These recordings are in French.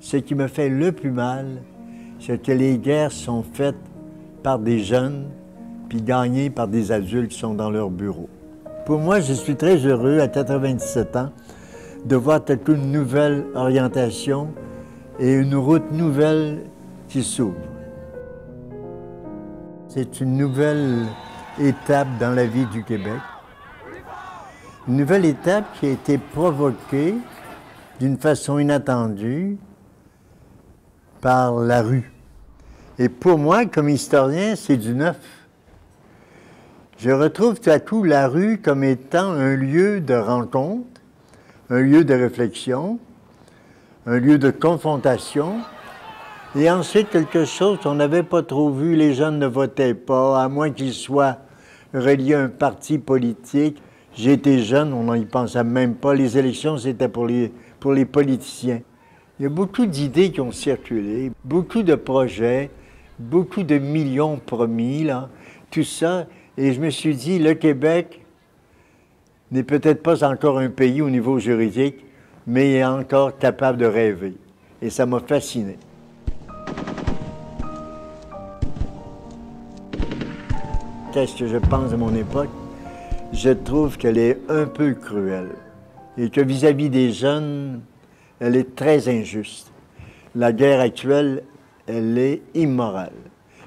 Ce qui me fait le plus mal, c'est que les guerres sont faites par des jeunes, puis gagnées par des adultes qui sont dans leur bureau. Pour moi, je suis très heureux, à 97 ans, de voir toute une nouvelle orientation et une route nouvelle qui s'ouvre. C'est une nouvelle étape dans la vie du Québec. Une nouvelle étape qui a été provoquée d'une façon inattendue par la rue. Et pour moi, comme historien, c'est du neuf. Je retrouve tout à coup la rue comme étant un lieu de rencontre, un lieu de réflexion, un lieu de confrontation, et ensuite quelque chose qu'on n'avait pas trop vu, les jeunes ne votaient pas, à moins qu'ils soient reliés à un parti politique. J'ai été jeune, on n'y pensait même pas, les élections c'était pour les politiciens. Il y a beaucoup d'idées qui ont circulé, beaucoup de projets, beaucoup de millions promis, là, tout ça. Et je me suis dit, le Québec n'est peut-être pas encore un pays au niveau juridique, mais il est encore capable de rêver. Et ça m'a fasciné. Qu'est-ce que je pense de mon époque? Je trouve qu'elle est un peu cruelle. Et que vis-à-vis des jeunes, elle est très injuste. La guerre actuelle, elle est immorale.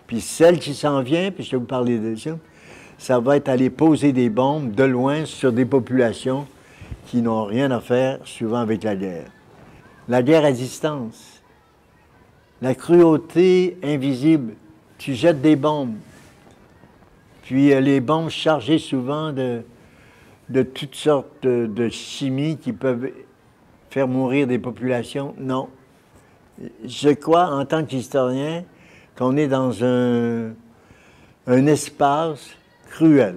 Puis celle qui s'en vient, puis je vais vous parler de ça, ça va être aller poser des bombes de loin sur des populations qui n'ont rien à faire souvent avec la guerre. La guerre à distance, la cruauté invisible. Tu jettes des bombes, puis les bombes chargées souvent de toutes sortes de chimies qui peuvent faire mourir des populations. Non. Je crois, en tant qu'historien, qu'on est dans un espace cruel.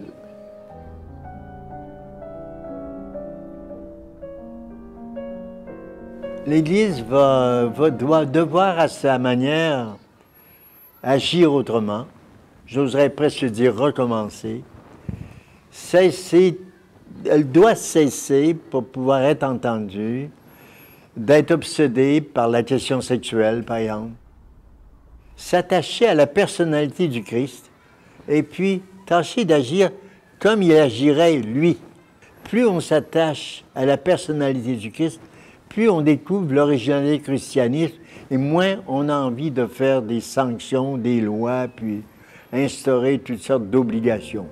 L'Église doit devoir, à sa manière, agir autrement. J'oserais presque dire recommencer. Elle doit cesser, pour pouvoir être entendue, d'être obsédée par la question sexuelle, par exemple. S'attacher à la personnalité du Christ et puis tâcher d'agir comme il agirait lui. Plus on s'attache à la personnalité du Christ, plus on découvre l'originalité du christianisme et moins on a envie de faire des sanctions, des lois, puis instaurer toutes sortes d'obligations.